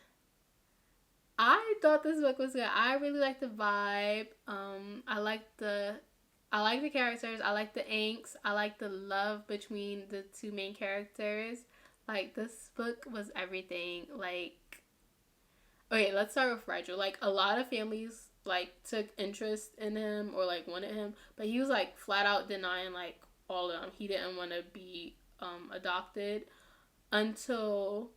I thought this book was good. I really like the vibe. I like the characters. I like the angst. I like the love between the two main characters. Like this book was everything. Like, okay, let's start with Rigel. Like a lot of families like took interest in him or like wanted him, but he was like flat out denying like all of them. He didn't want to be adopted until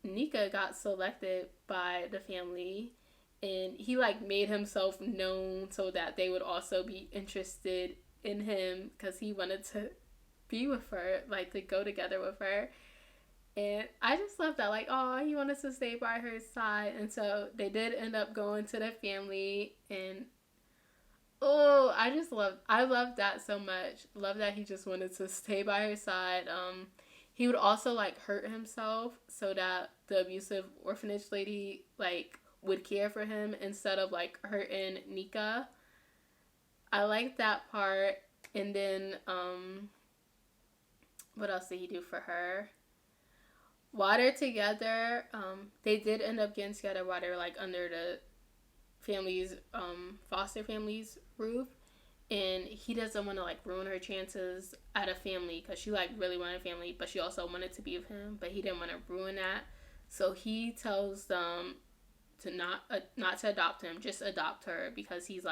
Nika got selected by the family, and he like made himself known so that they would also be interested in him because he wanted to be with her, like to go together with her. And I just love that, like, oh, he wanted to stay by her side. And so they did end up going to the family, and oh, I love that so much. Love that he just wanted to stay by her side. He would also like hurt himself so that the abusive orphanage lady like would care for him instead of like hurting Nika. I like that part. And then what else did he do for her? While they're together, they did end up getting together while they're like under the family's foster family's roof, and he doesn't want to like ruin her chances at a family because she like really wanted a family, but she also wanted to be with him, but he didn't want to ruin that. So he tells them to not to adopt him, just adopt her, because he's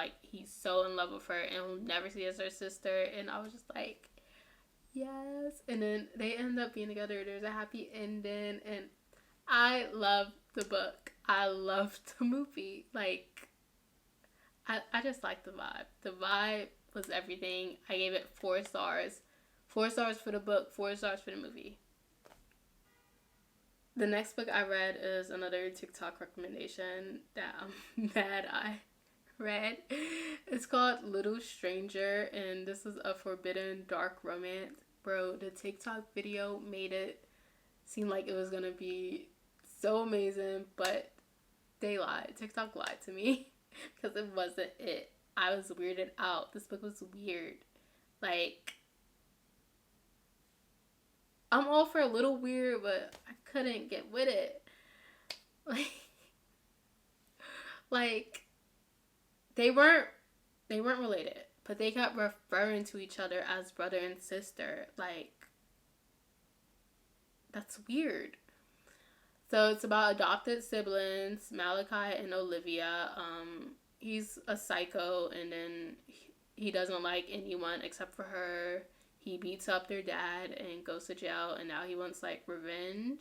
so in love with her and will never see as her sister. And I was just like, yes. And then they end up being together. There's a happy ending, and I love the book. I loved the movie. Like, I just like the vibe. The vibe was everything. I gave it 4 stars. 4 stars for the book, 4 stars for the movie. The next book I read is another TikTok recommendation that I'm mad I read. It's called Little Stranger, and this is a forbidden dark romance. Bro, the TikTok video made it seem like it was gonna be so amazing, but they lied. TikTok lied to me because it wasn't it. I was weirded out. This book was weird. Like, I'm all for a little weird, but I couldn't get with it. Like, Like, they weren't related, but they kept referring to each other as brother and sister. Like, that's weird. So it's about adopted siblings, Malachi and Olivia. He's a psycho, and then he doesn't like anyone except for her. He beats up their dad and goes to jail, and now he wants like revenge.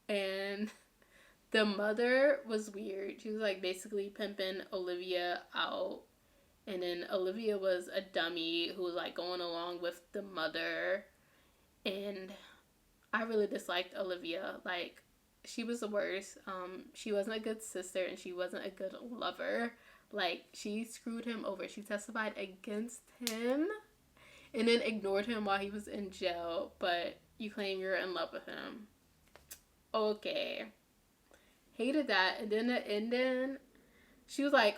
And the mother was weird. She was like basically pimping Olivia out. And then Olivia was a dummy who was like going along with the mother. And I really disliked Olivia. Like, she was the worst. She wasn't a good sister and she wasn't a good lover. Like, she screwed him over. She testified against him and then ignored him while he was in jail. But you claim you're in love with him. Okay. Hated that. And then the ending, she was like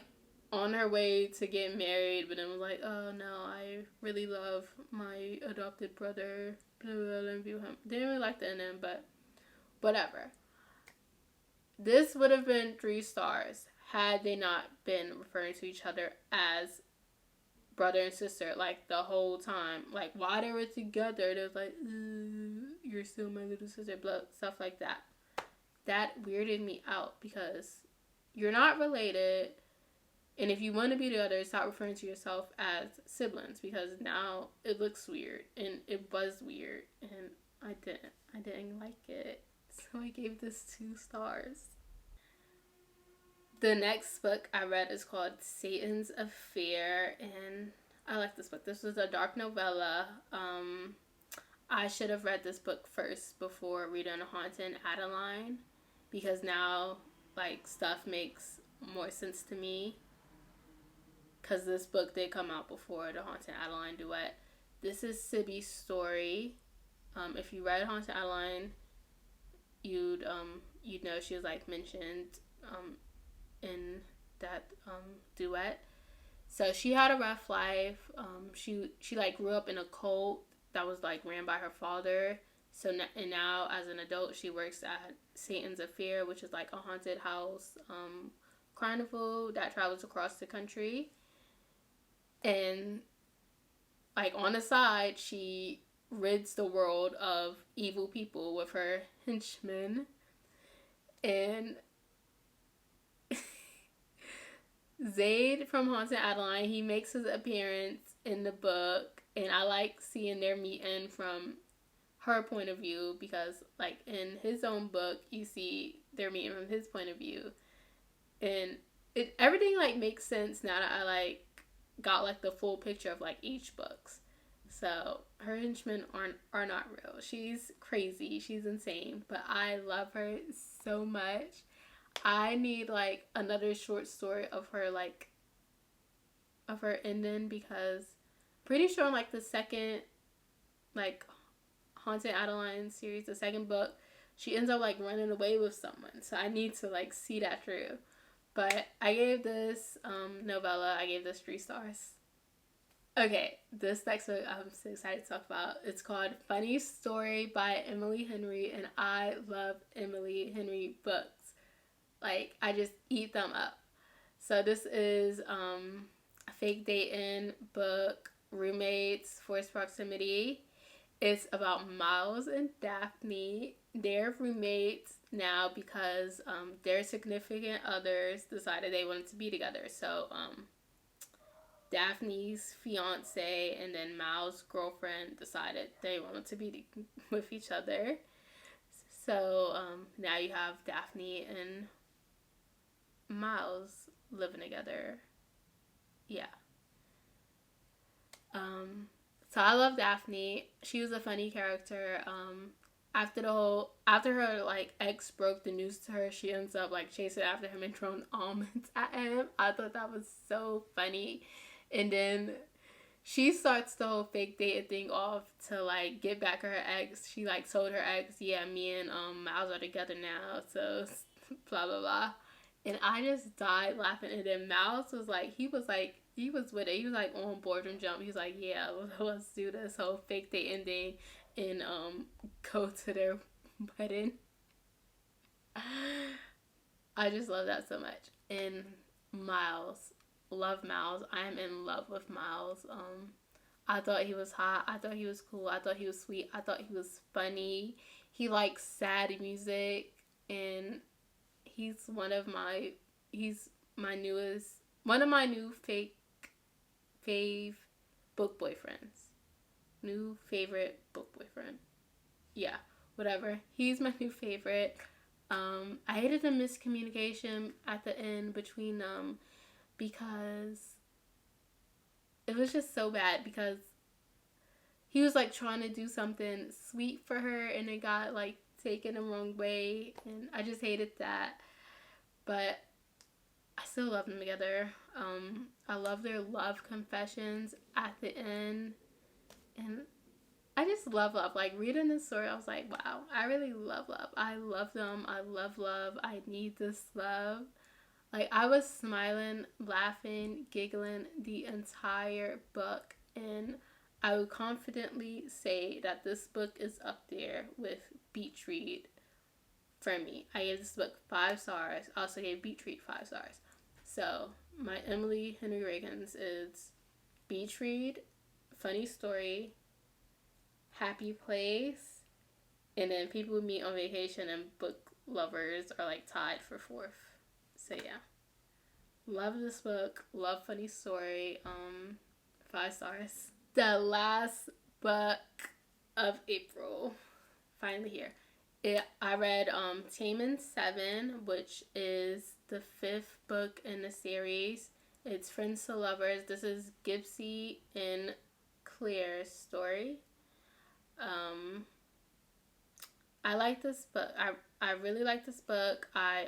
on her way to get married, but then was like, oh no, I really love my adopted brother. Blah, blah, blah, view him. Didn't really like the ending, but whatever. This would have been 3 stars had they not been referring to each other as brother and sister like the whole time. Like, while they were together, they was like, you're still my little sister, blah, stuff like that. That weirded me out because you're not related. And if you want to be together, stop referring to yourself as siblings, because now it looks weird, and it was weird, and I didn't like it. So I gave this 2 stars. The next book I read is called Satan's Affair, and I like this book. This was a dark novella. I should have read this book first before reading Haunted Adeline, because now like stuff makes more sense to me. Because this book did come out before the Haunted Adeline duet. This is Sibby's story. If you read Haunted Adeline, you'd know she was like mentioned in that duet. So she had a rough life. She like grew up in a cult that was like ran by her father. So and now as an adult, she works at Satan's Affair, which is like a haunted house carnival that travels across the country. And like on the side, she rids the world of evil people with her henchmen. And Zaid from Haunted Adeline, he makes his appearance in the book, and I like seeing their meeting from her point of view, because like in his own book, you see their meeting from his point of view, and everything like makes sense now that I like got like the full picture of like each books. So her henchmen are not real. She's crazy. She's insane. But I love her so much. I need like another short story of her ending, because pretty sure in like the second like Haunted Adeline series, the second book, she ends up like running away with someone. So I need to like see that through. But I gave this novella, I gave this 3 stars. Okay, this next book I'm so excited to talk about. It's called Funny Story by Emily Henry, and I love Emily Henry books. Like, I just eat them up. So this is a fake dating book, roommates, forced proximity. It's about Miles and Daphne. They're roommates now because their significant others decided they wanted to be together. So Daphne's fiance and then Miles' girlfriend decided they wanted to be with each other. So now you have Daphne and Miles living together. Yeah. So I love Daphne. She was a funny character. After her like ex broke the news to her, she ends up like chasing after him and throwing almonds at him. I thought that was so funny. And then she starts the whole fake dating thing off to like get back at her ex. She like told her ex, yeah, me and Miles are together now, so blah blah blah. And I just died laughing. And then Miles was he was with it. He was like on board from jump. He was like, yeah, let's do this whole fake date ending and go to their wedding. I just love that so much. And Miles, love Miles. I am in love with Miles. I thought he was hot. I thought he was cool. I thought he was sweet. I thought he was funny. He likes sad music, and he's one of my he's my newest one of my new fave book boyfriends. New favorite book boyfriend. Yeah, whatever. He's my new favorite. I hated the miscommunication at the end between them because it was just so bad because he was like trying to do something sweet for her and it got like taken the wrong way and I just hated that. But I still love them together. I love their love confessions at the end. And I just love love. Like reading this story, I was like, wow, I really love love. I love them. I love love. I need this love. Like I was smiling, laughing, giggling the entire book, and I would confidently say that this book is up there with Beach Read for me. I gave this book 5 stars. I also gave Beach Read 5 stars. So my Emily Henry Reagan's is Beach Read, Funny Story, Happy Place, and then People Meet on Vacation and Book Lovers are like tied for 4th. So yeah, love this book. Love Funny Story. 5 stars. The last book of April, finally here. I read Tame 7, which is the 5th book in the series. It's Friends to Lovers. This is Gypsy and Claire's story. I like this book. I really like this book. I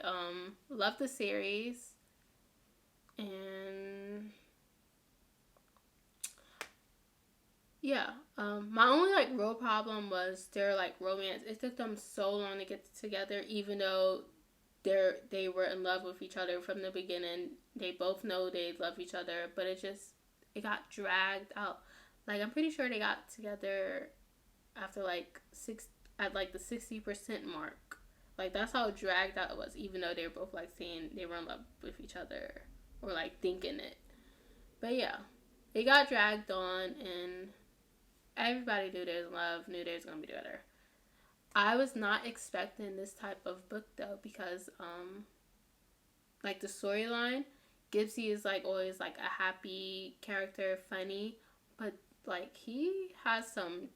love the series. And yeah, my only like real problem was their like romance. It took them so long to get together, even though they were in love with each other from the beginning. They both know they love each other, but it got dragged out. Like I'm pretty sure they got together after like the 60% mark. Like that's how dragged out it was, even though they were both like saying they were in love with each other or like thinking it. But yeah, it got dragged on and everybody knew they was in love, knew they was gonna be together. I was not expecting this type of book though because like the storyline, Gypsy is like always like a happy character, funny, but like he has some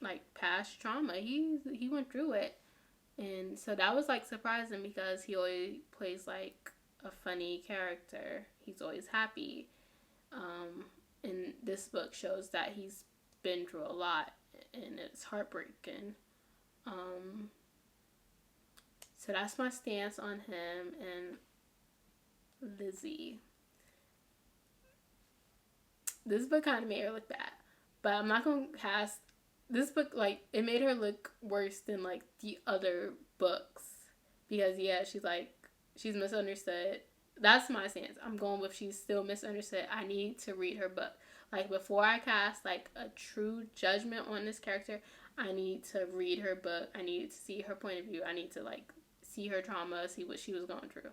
like past trauma. He went through it. And so that was like surprising because he always plays like a funny character. He's always happy. And this book shows that he's been through a lot and it's heartbreaking. So that's my stance on him and Lizzie. This book kind of made her look bad, but I'm not gonna cast this book like it made her look worse than like the other books because yeah, she's misunderstood. That's my stance. I'm going with she's still misunderstood. I need to read her book. Like before I cast like a true judgment on this character, I need to read her book. I need to see her point of view. I need to like see her trauma, see what she was going through.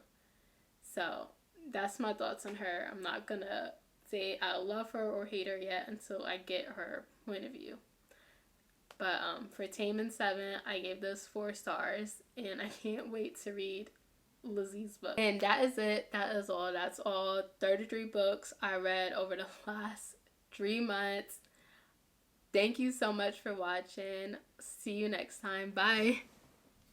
So that's my thoughts on her. I'm not gonna say I love her or hate her yet until I get her point of view. But for Tame 7, I gave this 4 stars, and I can't wait to read Lizzie's book. And that is it. That is all. That's all 33 books I read over the last 3 months. Thank you so much for watching. See you next time. Bye.